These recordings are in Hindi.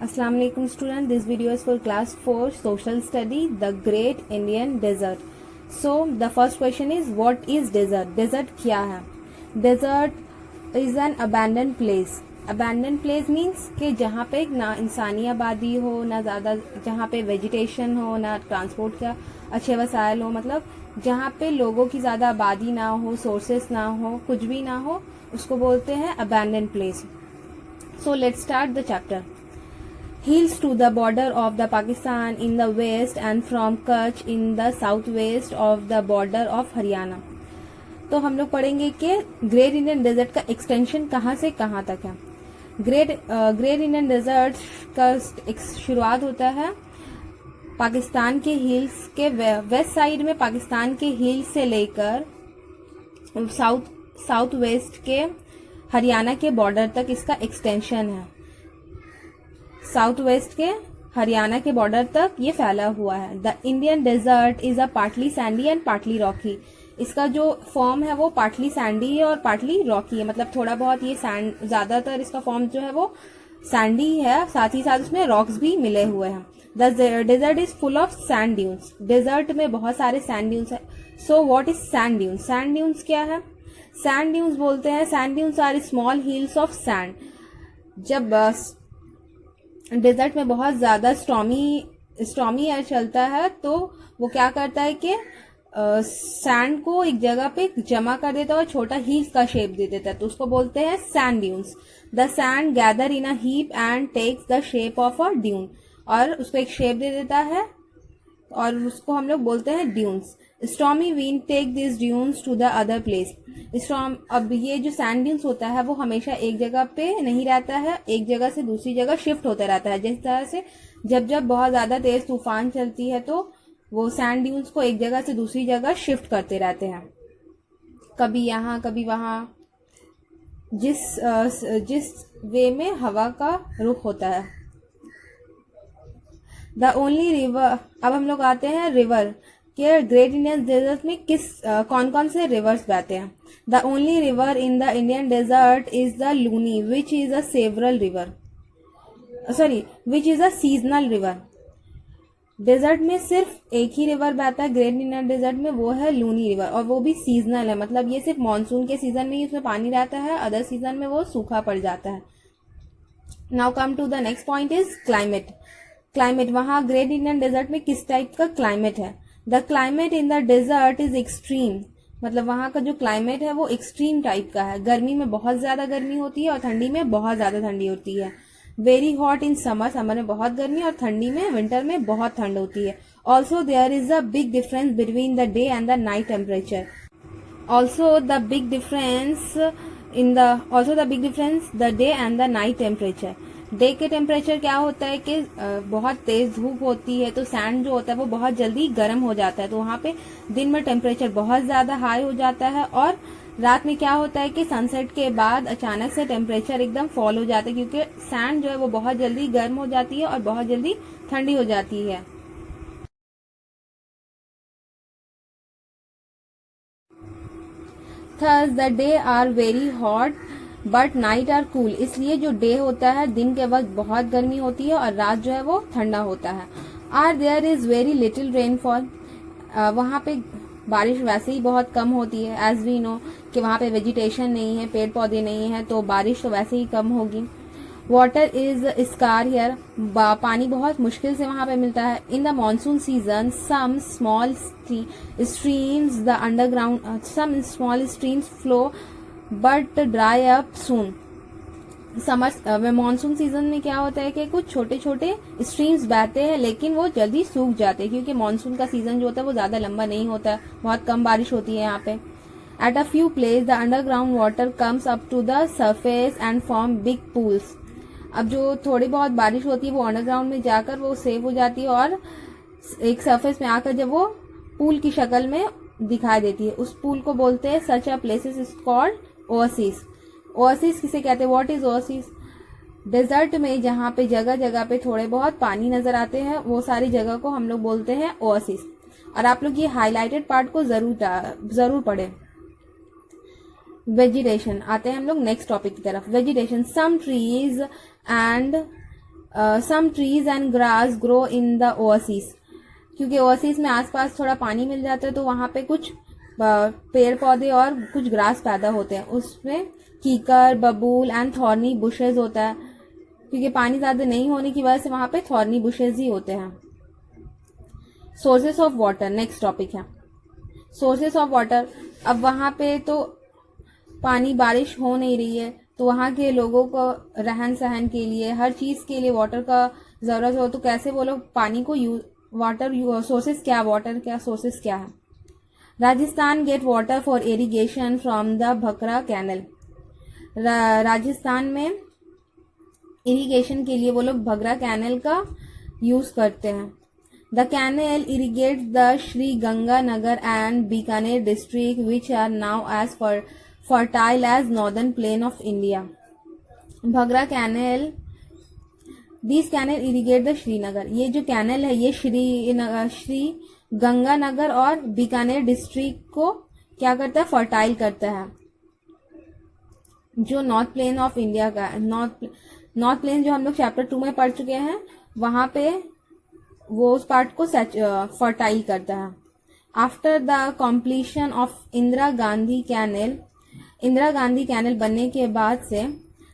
Assalamu alaikum student. This video is for class 4 social study, the great Indian desert. So the first question is, what is desert? Desert क्या है? Desert is an abandoned place. Abandoned place means कि जहाँ पे ना इंसानी आबादी हो, ना ज़्यादा जहाँ पे वेजिटेशन हो, ना ट्रांसपोर्ट का अच्छे वसाइल हो, मतलब जहाँ पे लोगों की ज़्यादा आबादी ना हो, सोर्सेस ना हो, कुछ भी ना हो, उसको बोलते हैं abandoned place. So let's start the chapter. Hills to the border of the Pakistan in the west and from Kutch in the southwest of the border of Haryana. तो हम लोग पढ़ेंगे कि ग्रेट इंडियन डेजर्ट का एक्सटेंशन कहाँ से कहाँ तक है. ग्रेट इंडियन डेजर्ट का शुरुआत होता है पाकिस्तान के हिल्स के वेस्ट साइड में, पाकिस्तान के हिल्स से लेकर साउथ वेस्ट के हरियाणा के बॉर्डर तक इसका एक्सटेंशन है. साउथ वेस्ट के हरियाणा के बॉर्डर तक ये फैला हुआ है. The Indian desert is a partly sandy and partly rocky. इसका जो फॉर्म है वो पार्टली सैंडी है और पार्टली रॉकी है, मतलब थोड़ा बहुत ये सैंड, ज्यादातर इसका फॉर्म जो है वो सैंडी है, साथ ही साथ उसमें रॉक्स भी मिले हुए हैं. The desert is full of sand dunes. Desert में बहुत सारे सैंड ड्यून्स है. So what is sand dunes? Sand dunes क्या है? सैंड ड्यून्स बोलते हैं, sand dunes are small hills of sand. जब डेजर्ट में बहुत ज्यादा स्टॉर्मी एयर चलता है तो वो क्या करता है कि सैंड को एक जगह पे जमा कर देता है और छोटा हिल्स का शेप दे देता है, तो उसको बोलते हैं sand dunes. The sand gather in a heap and takes the shape of a dune. और उसको एक शेप दे देता है और उसको हम लोग बोलते हैं dunes. Stormy wind take this dunes to the other place. अब ये जो सैंड ड्यून्स होता है वो हमेशा एक जगह पे नहीं रहता है, एक जगह से दूसरी जगह शिफ्ट होता रहता है. जिस तरह से जब बहुत ज्यादा तेज तूफान चलती है तो वो सैंड ड्यून्स को एक जगह से दूसरी जगह शिफ्ट करते रहते हैं, कभी यहाँ कभी वहां, जिस वे में हवा का रुख होता है. The only river. अब हम लोग आते हैं रिवर के. ग्रेट इंडियन डेजर्ट में कौन कौन से रिवर्स बहते हैं? The only river in the Indian desert is the Luni which is a seasonal river. Desert में सिर्फ एक ही रिवर बहता है ग्रेट इंडियन डेजर्ट में, वो है लूनी रिवर, और वो भी सीजनल है, मतलब ये सिर्फ मानसून के सीजन में ही उसमें पानी रहता है, अदर सीजन में वो सूखा पड़ जाता है. Now come to the next point is climate. Climate वहां ग्रेट इंडियन डेजर्ट में किस टाइप का क्लाइमेट है? The climate in the desert is extreme. मतलब वहां का जो क्लाइमेट है वो एक्सट्रीम टाइप का है. गर्मी में बहुत ज्यादा गर्मी होती है और ठंडी में बहुत ज्यादा ठंडी होती है. Very hot in summer. Summer में बहुत गर्मी और ठंडी में, विंटर में बहुत ठंड होती है. Also there is a big difference between the day and the night temperature. The big difference the day and the night temperature. Day के टेम्परेचर क्या होता है कि बहुत तेज धूप होती है तो सैंड जो होता है वो बहुत जल्दी गर्म हो जाता है, तो वहां पे दिन में टेम्परेचर बहुत ज्यादा हाई हो जाता है, और रात में क्या होता है कि सनसेट के बाद अचानक से टेम्परेचर एकदम फॉल हो जाता है, क्योंकि सैंड जो है वो बहुत जल्दी गर्म हो जाती है और बहुत जल्दी ठंडी हो जाती है. Thus the day are very hot but night are cool. इसलिए जो डे होता है दिन के वक्त बहुत गर्मी होती है और रात जो है वो ठंडा होता है. Are there is very little rainfall. वहां पे बारिश वैसे ही बहुत कम होती है, एज वी नो कि वहां पे वेजिटेशन नहीं है, पेड़ पौधे नहीं है, तो बारिश तो वैसे ही कम होगी. Water is scarce here. पानी बहुत मुश्किल से वहां पे मिलता है. In the monsoon season some small streams flow but dry up soon. Summer monsoon season में क्या होता है कि कुछ छोटे छोटे स्ट्रीम्स बहते हैं लेकिन वो जल्दी सूख जाते हैं, क्योंकि मानसून का सीजन जो होता है वो ज्यादा लंबा नहीं होता है, बहुत कम बारिश होती है यहाँ पे. At a few place the underground water comes up to the surface and form big pools. अब जो थोड़ी बहुत बारिश होती है वो अंडरग्राउंड में जाकर वो सेव हो जाती है और एक सरफेस में आकर जब वो पूल की शक्ल में दिखाई देती है, उस पूल को बोलते हैं such a places is called oasis. Oasis किसे कहते हैं? What is oasis? डेजर्ट में जहाँ पे जगह जगह पे थोड़े बहुत पानी नजर आते हैं वो सारी जगह को हम लोग बोलते हैं ओएसिस. और आप लोग ये हाईलाइटेड पार्ट को जरूर पढ़े. वेजिटेशन. आते हैं हम लोग नेक्स्ट टॉपिक की तरफ. Vegetation. Some trees and some trees and grass grow in the oasis, क्योंकि ओएसिस में आसपास थोड़ा पानी मिल जाता है तो वहाँ पे कुछ पेड़ पौधे और कुछ ग्रास पैदा होते हैं. उसमें कीकर, बबूल एंड थॉर्नी बुशेज होता है, क्योंकि पानी ज़्यादा नहीं होने की वजह से वहाँ पे थॉर्नी बुशेज ही होते हैं. Sources of water next topic है. सोर्सेस ऑफ वाटर, अब वहाँ पे तो पानी बारिश हो नहीं रही है तो वहाँ के लोगों को रहन सहन के लिए हर चीज़ के लिए वाटर का ज़रूरत हो, तो कैसे वो लोग पानी को वाटर सोर्सेस क्या, वाटर क्या सोर्सेस क्या है. Rajasthan get water for irrigation from the Bhakra canal. Rajasthan में इरिगेशन के लिए वो लोग भगरा कैनल का यूज करते हैं. The canal irrigates the Shri Ganganagar and Bikaner district which are now as fertile as northern plain of India. Bhagra Canal, these canal irrigate the Srinagar. ये जो कैनल है ये श्री गंगानगर और बीकानेर डिस्ट्रिक्ट को क्या करता है, फर्टाइल करता है. जो नॉर्थ प्लेन ऑफ इंडिया का नॉर्थ प्लेन जो हम लोग चैप्टर 2 में पढ़ चुके हैं, वहां पे वो उस पार्ट को फर्टाइल करता है. After the completion of Indira Gandhi canal बनने के बाद से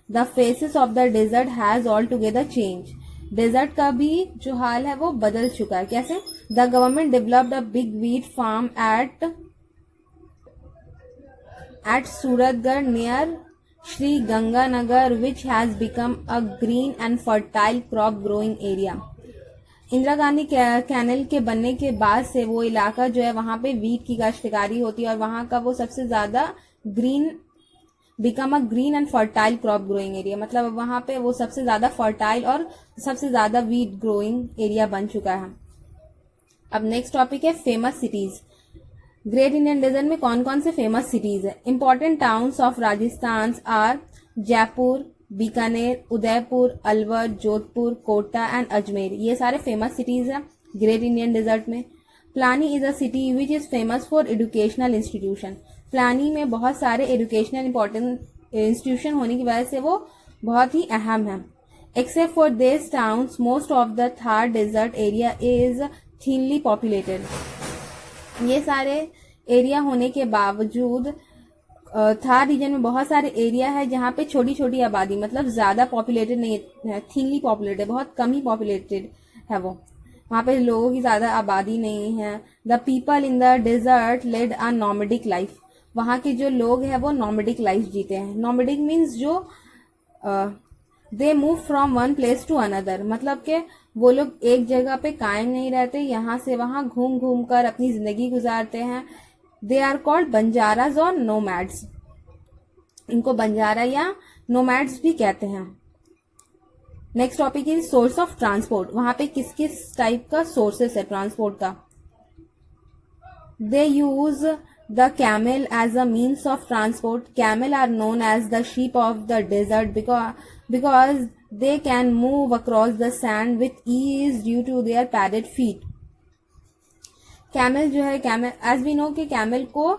the faces of the desert has altogether change. Desert का भी जो हाल है वो बदल चुका है. कैसे? The government developed a big wheat farm at Suratgarh near Shri Ganganagar which has become a green and fertile crop growing area. Indira Gandhi canal के बनने के बाद से वो इलाका जो है वहां पे वीट की काश्तकारी होती है और वहां का वो सबसे ज्यादा become a green and fertile crop growing area. मतलब वहां पे वो सबसे ज्यादा फर्टाइल और सबसे ज्यादा वीट ग्रोइंग एरिया बन चुका है. अब नेक्स्ट टॉपिक है famous cities. Great Indian desert में कौन कौन से फेमस सिटीज है? Important towns of Rajasthan are Jaipur, Bikaner, Udaipur, Alwar, Jodhpur, Kota and Ajmer. ये सारे फेमस सिटीज हैं ग्रेट इंडियन डेजर्ट में. Pilani is a city which is famous for educational institution. Pilani में बहुत सारे एजुकेशनल इंपॉर्टेंट इंस्टीट्यूशन होने की वजह से वो बहुत ही अहम है. Except for this towns most of the Thar desert area is thinly populated. ये सारे एरिया होने के बावजूद थार रीजन में बहुत सारे एरिया है जहाँ पे छोटी छोटी आबादी, मतलब ज्यादा पॉपुलेटेड नहीं है, थिनली पॉपुलेटेड, बहुत कम ही पॉपुलेटेड है वो. वहाँ पे लोगों की ज्यादा आबादी नहीं है. The people in the desert led a nomadic life. वहाँ के जो लोग हैं वो नॉमेडिक लाइफ जीते हैं. नॉमेडिक मीन्स जो they move from one place to another, मतलब कि वो लोग एक जगह पे कायम नहीं रहते, यहाँ से वहाँ घूम घूम कर अपनी जिंदगी गुजारते हैं. दे आर कॉल्ड बंजाराज और नोमैड्स. इनको बंजारा या नोमैड्स भी कहते हैं. Next topic is source of transport. वहां पे किस किस टाइप का सोर्सेस है ट्रांसपोर्ट का? They use the camel as a means of transport. Camel are known as the ship of the desert because they can move across the sand with ease due to their padded feet. Camel जो है, कैमल एज वी नो कि कैमल को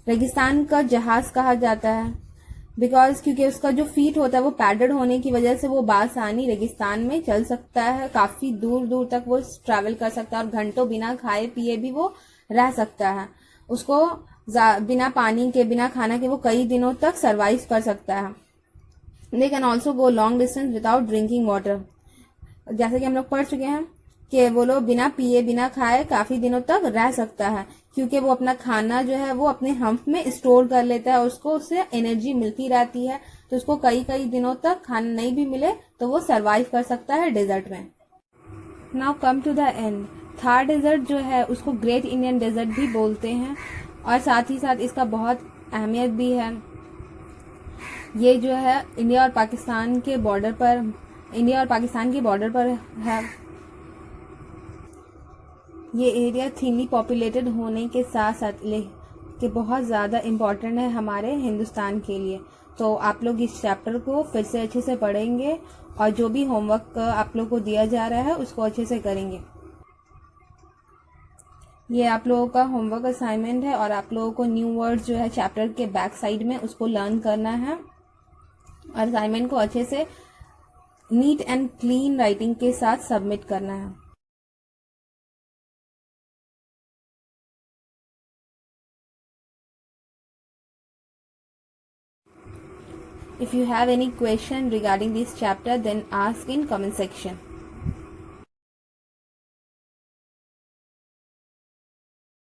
रेगिस्तान का जहाज कहा जाता है बिकॉज क्योंकि उसका जो फीट होता है वो पैडेड होने की वजह से वो बासानी रेगिस्तान में चल सकता है. काफी दूर दूर तक वो ट्रैवल कर सकता है और घंटों बिना खाए पिए भी वो रह सकता है. उसको बिना पानी के, बिना खाना के वो कई दिनों तक सरवाइव कर सकता है. They can also go long distance without drinking water. जैसे कि हम लोग पढ़ चुके हैं कि वो लोग बिना पिए बिना खाए काफी दिनों तक रह सकता है क्योंकि वो अपना खाना जो है वो अपने हम्प में स्टोर कर लेता है. उसको उससे एनर्जी मिलती रहती है तो उसको कई कई दिनों तक खाना नहीं भी मिले तो वो सरवाइव कर सकता है डेजर्ट में. Now come to the end. Thar desert जो है उसको ग्रेट इंडियन डेजर्ट भी बोलते हैं और साथ ही साथ इसका बहुत अहमियत भी है. ये जो है इंडिया और पाकिस्तान के बॉर्डर पर है. ये एरिया थिनली पॉपुलेटेड होने के साथ साथ कि बहुत ज़्यादा इम्पोर्टेंट है हमारे हिंदुस्तान के लिए. तो आप लोग इस चैप्टर को फिर से अच्छे से पढ़ेंगे और जो भी होमवर्क आप लोग को दिया जा रहा है उसको अच्छे से करेंगे. ये आप लोगों का होमवर्क असाइनमेंट है और आप लोगों को न्यू वर्ड जो है चैप्टर के बैक साइड में उसको लर्न करना है और असाइनमेंट को अच्छे से नीट एंड क्लीन राइटिंग के साथ सबमिट करना है। If you have any question regarding this chapter, then ask in comment section.